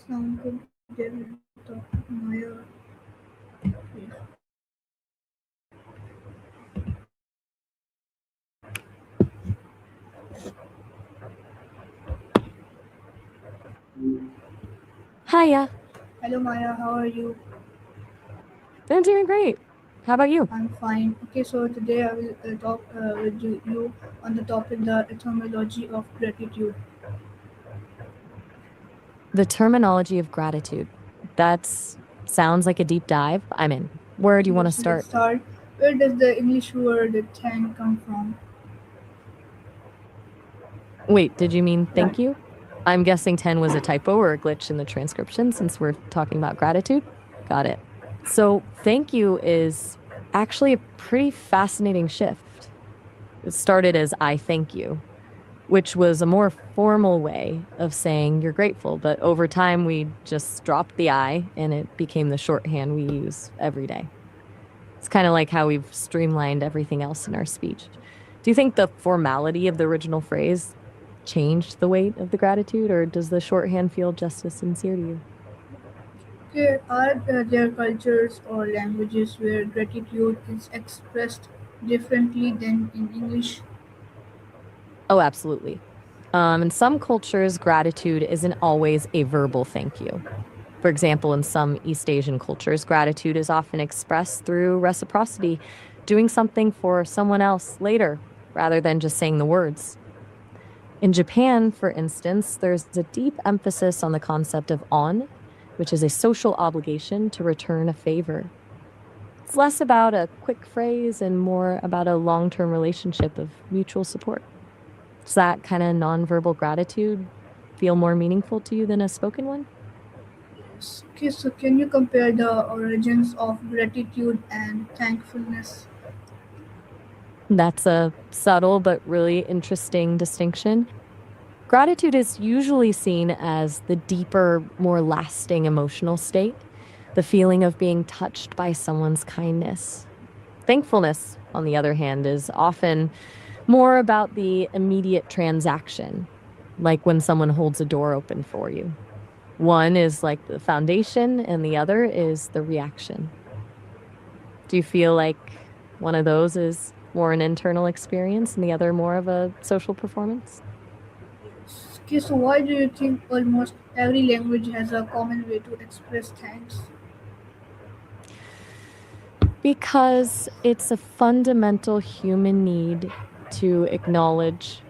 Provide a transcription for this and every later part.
Sound good. They will talk Maya. Hiya. Hello Maya, how are you? I'm doing great. How about you? I'm fine. Okay, so today I will talk with you on the topic the etymology of gratitude. The terminology of gratitude. That's sounds like a deep dive. I'm in. Where do you want to Yes, let's start? start. Where does the English word thank come from? Wait, did you mean thank you? I'm guessing 10 was a typo or a glitch in the transcription since we're talking about gratitude. Got it. So, thank you is actually a pretty fascinating shift. It started as I thank you, which was a more formal way of saying you're grateful. But over time, we just dropped the I and it became the shorthand we use every day. It's kind of like how we've streamlined everything else in our speech. Do you think the formality of the original phrase changed the weight of the gratitude, or does the shorthand feel just as sincere to you? Okay, are there cultures or languages where gratitude is expressed differently than in English? Oh, absolutely. In some cultures, gratitude isn't always a verbal thank you. For example, in some East Asian cultures, gratitude is often expressed through reciprocity, doing something for someone else later, rather than just saying the words. In Japan, for instance, there's a deep emphasis on the concept of on, which is a social obligation to return a favor. It's less about a quick phrase and more about a long term relationship of mutual support. Does that kind of nonverbal gratitude feel more meaningful to you than a spoken one? Okay, so can you compare the origins of gratitude and thankfulness? That's a subtle but really interesting distinction. Gratitude is usually seen as the deeper, more lasting emotional state, the feeling of being touched by someone's kindness. Thankfulness, on the other hand, is often more about the immediate transaction, like when someone holds a door open for you. One is like the foundation, and the other is the reaction. Do you feel like one of those is more an internal experience and the other more of a social performance? Okay, so why do you think almost every language has a common way to express thanks? Because it's a fundamental human need to acknowledge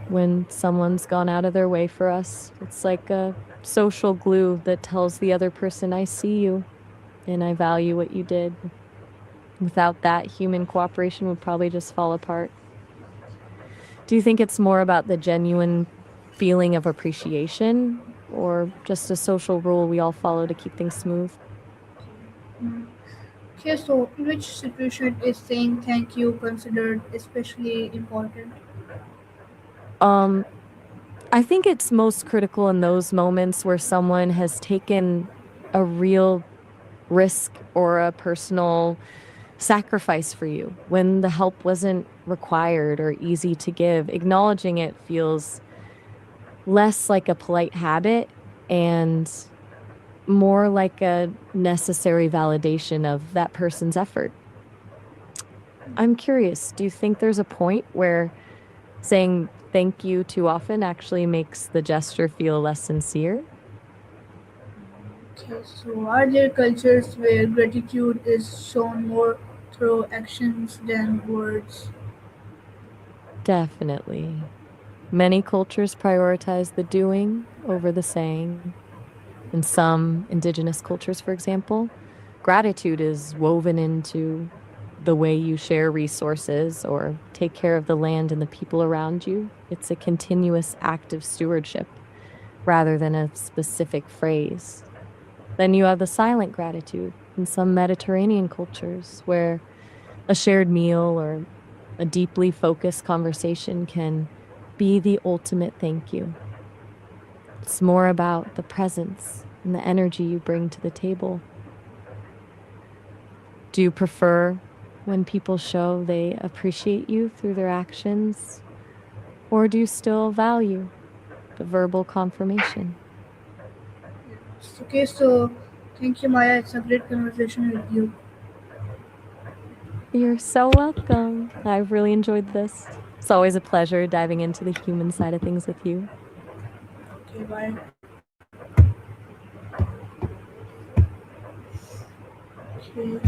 when someone's gone out of their way for us. It's like a social glue that tells the other person, I see you and I value what you did. Without that, human cooperation would probably just fall apart. Do you think it's more about the genuine feeling of appreciation or just a social rule we all follow to keep things smooth? Hmm. Okay, so in which situation is saying thank you considered especially important? Um, I think it's most critical in those moments where someone has taken a real risk or a personal sacrifice for you, when the help wasn't required or easy to give. Acknowledging it feels less like a polite habit and more like a necessary validation of that person's effort. I'm curious, do you think there's a point where saying thank you too often actually makes the gesture feel less sincere? Okay, so are there cultures where gratitude is shown more through actions than words? Definitely. Many cultures prioritize the doing over the saying. In some indigenous cultures, for example, gratitude is woven into the way you share resources or take care of the land and the people around you. It's a continuous act of stewardship rather than a specific phrase. Then you have the silent gratitude in some Mediterranean cultures where a shared meal or a deeply focused conversation can be the ultimate thank you. It's more about the presence and the energy you bring to the table. Do you prefer when people show they appreciate you through their actions, or do you still value the verbal confirmation? Okay, so thank you, Maya. It's a great conversation with you. You're so welcome. I've really enjoyed this. It's always a pleasure diving into the human side of things with you. Okay, bye. Okay.